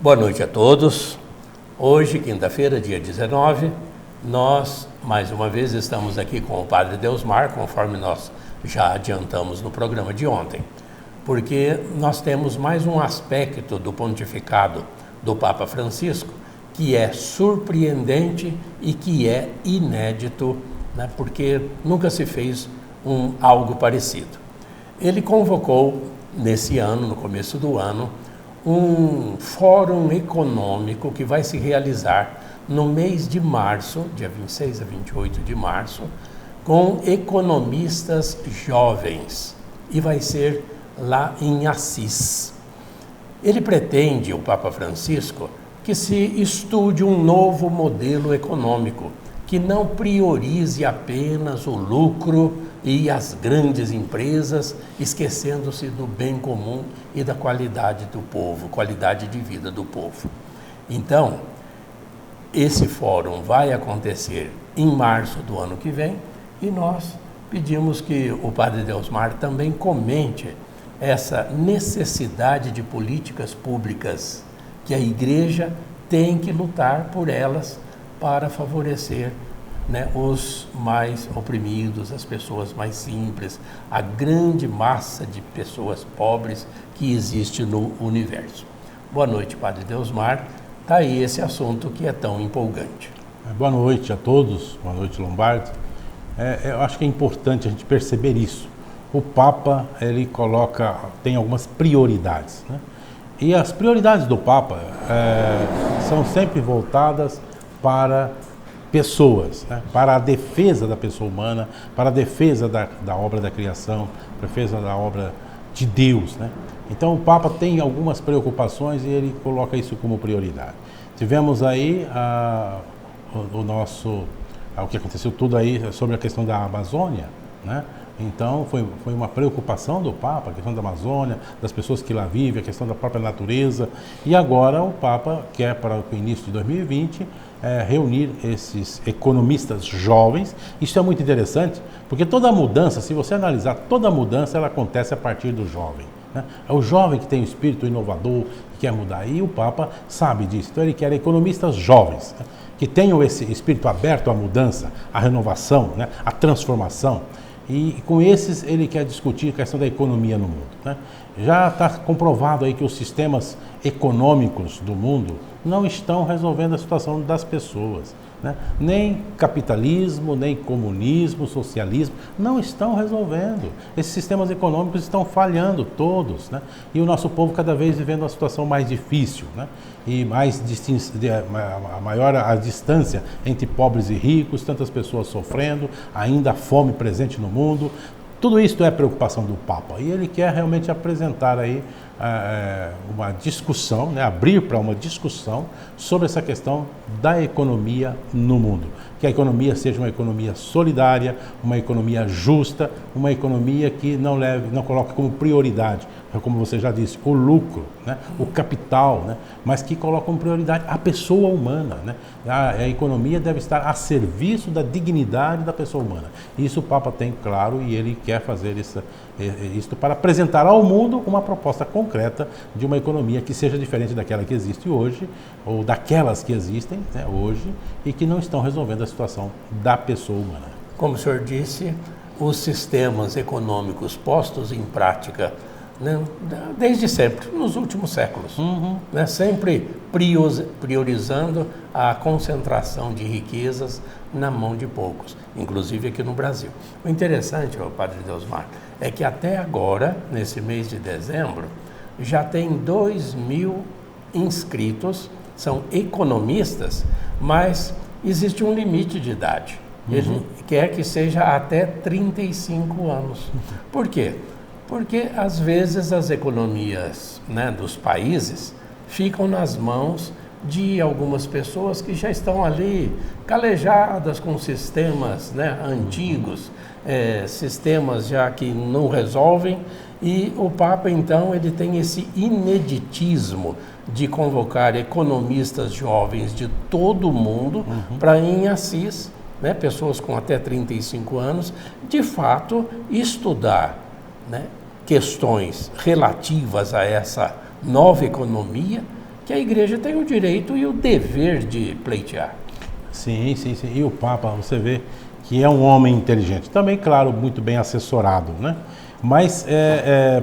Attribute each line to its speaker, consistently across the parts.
Speaker 1: Boa noite a todos. Hoje, quinta-feira, dia 19, nós, mais uma vez, estamos aqui com o Padre Deusmar, conforme nós já adiantamos no programa de ontem, porque nós temos mais um aspecto do pontificado do Papa Francisco que é surpreendente e que é inédito, né, porque nunca se fez algo parecido. Ele convocou, nesse ano, no começo do ano, um fórum econômico que vai se realizar no mês de março, dia 26 a 28 de março, com economistas jovens, e vai ser lá em Assis. Ele pretende, o Papa Francisco, que se estude um novo modelo econômico, que não priorize apenas o lucro e as grandes empresas, esquecendo-se do bem comum e da qualidade do povo, qualidade de vida do povo. Então, esse fórum vai acontecer em março do ano que vem e nós pedimos que o Padre Deusmar também comente essa necessidade de políticas públicas que a Igreja tem que lutar por elas para favorecer, né, os mais oprimidos, as pessoas mais simples, a grande massa de pessoas pobres que existe no universo. Boa noite, Padre Deusmar. Está aí esse assunto que é tão empolgante.
Speaker 2: Boa noite a todos, boa noite, Lombardi. Eu acho que é importante a gente perceber isso. O Papa, ele tem algumas prioridades, né? E as prioridades do Papa são sempre voltadas para pessoas, né? Para a defesa da pessoa humana, para a defesa da obra da criação, para a defesa da obra de Deus, né? Então o Papa tem algumas preocupações e ele coloca isso como prioridade. Tivemos aí o que aconteceu tudo aí sobre a questão da Amazônia, né? Então foi uma preocupação do Papa, a questão da Amazônia, das pessoas que lá vivem, a questão da própria natureza. E agora o Papa quer, para o início de 2020, reunir esses economistas jovens. Isso é muito interessante, porque toda mudança, se você analisar, toda mudança ela acontece a partir do jovem, né? É o jovem que tem o espírito inovador, que quer mudar, e o Papa sabe disso. Então ele quer economistas jovens, né, que tenham esse espírito aberto à mudança, à renovação, né, à transformação. E com esses ele quer discutir a questão da economia no mundo, né? Já está comprovado aí que os sistemas econômicos do mundo não estão resolvendo a situação das pessoas, né? Nem capitalismo, nem comunismo, socialismo, não estão resolvendo. Esses sistemas econômicos estão falhando todos, né? E o nosso povo cada vez vivendo uma situação mais difícil, né? E maior a distância entre pobres e ricos, tantas pessoas sofrendo, ainda a fome presente no mundo. Tudo isso é preocupação do Papa e ele quer realmente apresentar aí uma discussão, né, abrir para uma discussão sobre essa questão da economia no mundo. Que a economia seja uma economia solidária, uma economia justa, uma economia que não coloque como prioridade, como você já disse, o lucro, né, o capital, né, mas que coloque como prioridade a pessoa humana, né? A economia deve estar a serviço da dignidade da pessoa humana. Isso o Papa tem claro e ele quer fazer isso para apresentar ao mundo uma proposta concreta de uma economia que seja diferente daquela que existe hoje, ou daquelas que existem, né, hoje, e que não estão resolvendo a situação da pessoa humana.
Speaker 1: Como o senhor disse, os sistemas econômicos postos em prática, né, desde sempre, nos últimos séculos, né, sempre priorizando a concentração de riquezas na mão de poucos, inclusive aqui no Brasil. O interessante, Padre Deusmar, é que até agora, nesse mês de dezembro, já tem 2.000 inscritos, são economistas, mas existe um limite de idade. Ele quer que seja até 35 anos. Por quê? Porque, às vezes, as economias, né, dos países ficam nas mãos de algumas pessoas que já estão ali calejadas com sistemas, né, antigos, sistemas já que não resolvem, e o Papa, então, ele tem esse ineditismo de convocar economistas jovens de todo o mundo para ir em Assis, né, pessoas com até 35 anos, de fato, estudar, né, questões relativas a essa nova economia que a igreja tem o direito e o dever de pleitear.
Speaker 2: Sim. E o Papa, você vê que é um homem inteligente. Também, claro, muito bem assessorado, né? Mas,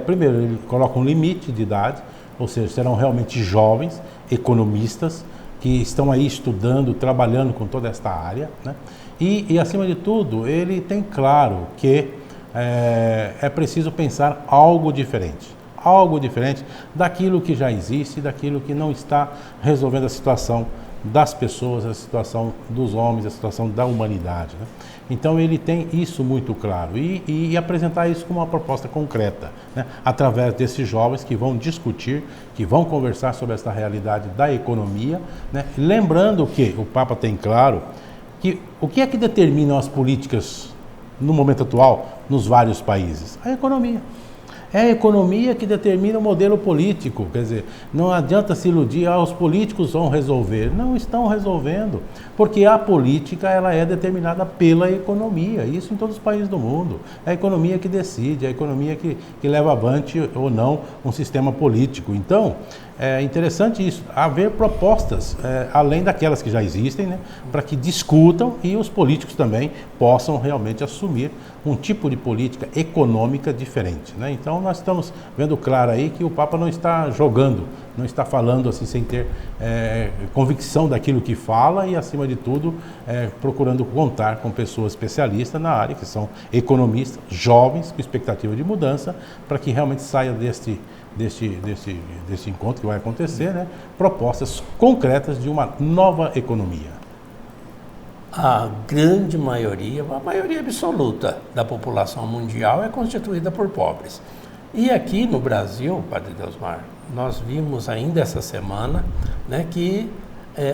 Speaker 2: primeiro, ele coloca um limite de idade, ou seja, serão realmente jovens, economistas, que estão aí estudando, trabalhando com toda esta área, né? E acima de tudo, ele tem claro que é preciso pensar algo diferente daquilo que já existe, daquilo que não está resolvendo a situação das pessoas, a situação dos homens, a situação da humanidade, né? Então ele tem isso muito claro e apresentar isso como uma proposta concreta, né? Através desses jovens que vão discutir, que vão conversar sobre essa realidade da economia, né? Lembrando que o Papa tem claro que o que é que determina as políticas no momento atual nos vários países? A economia. É a economia que determina o modelo político, quer dizer, não adianta se iludir, os políticos vão resolver. Não estão resolvendo, porque a política ela é determinada pela economia, isso em todos os países do mundo. É a economia que decide, é a economia que leva avante ou não um sistema político. Então, é interessante isso, haver propostas, além daquelas que já existem, né, para que discutam e os políticos também possam realmente assumir um tipo de política econômica diferente, né? Então nós estamos vendo claro aí que o Papa não está jogando, não está falando assim sem ter convicção daquilo que fala e, acima de tudo, procurando contar com pessoas especialistas na área, que são economistas, jovens, com expectativa de mudança, para que realmente saia desse encontro que vai acontecer, né, propostas concretas de uma nova economia.
Speaker 1: A grande maioria, a maioria absoluta da população mundial é constituída por pobres. E aqui no Brasil, Padre Deusmar, nós vimos ainda essa semana, né, que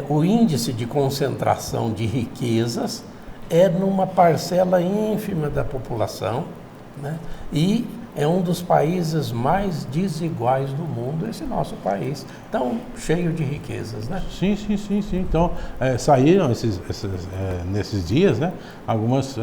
Speaker 1: o índice de concentração de riquezas é numa parcela ínfima da população, né, e é um dos países mais desiguais do mundo, esse nosso país, tão cheio de riquezas, né?
Speaker 2: Sim. Então, saíram nesses dias, né, algumas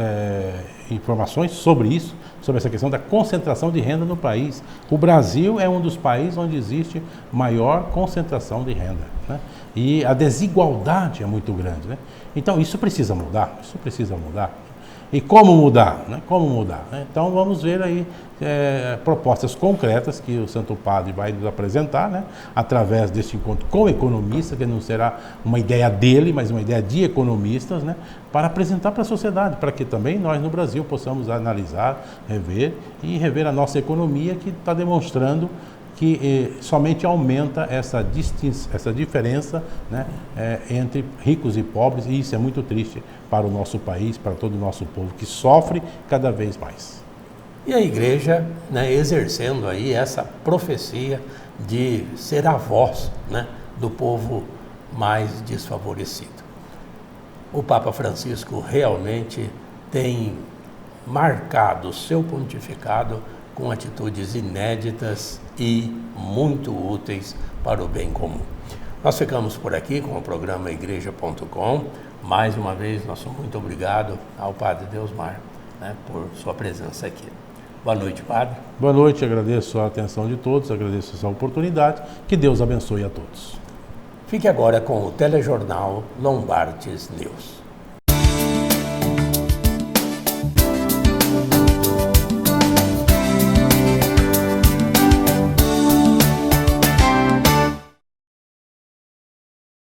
Speaker 2: informações sobre isso, sobre essa questão da concentração de renda no país. O Brasil é um dos países onde existe maior concentração de renda, né? E a desigualdade é muito grande, né? Então, isso precisa mudar. E como mudar? Né? Então vamos ver aí propostas concretas que o Santo Padre vai nos apresentar, né? Através deste encontro com economistas, que não será uma ideia dele, mas uma ideia de economistas, né? Para apresentar para a sociedade, para que também nós no Brasil possamos analisar, rever a nossa economia, que está demonstrando que somente aumenta essa diferença, né, entre ricos e pobres, e isso é muito triste para o nosso país, para todo o nosso povo, que sofre cada vez mais.
Speaker 1: E a igreja, né, exercendo aí essa profecia de ser a voz, né, do povo mais desfavorecido. O Papa Francisco realmente tem marcado o seu pontificado com atitudes inéditas e muito úteis para o bem comum. Nós ficamos por aqui com o programa Igreja.com. Mais uma vez, nosso muito obrigado ao Padre Deusmar, né, por sua presença aqui. Boa noite, Padre.
Speaker 2: Boa noite, agradeço a atenção de todos, agradeço essa oportunidade. Que Deus abençoe a todos.
Speaker 1: Fique agora com o telejornal Lombardes News.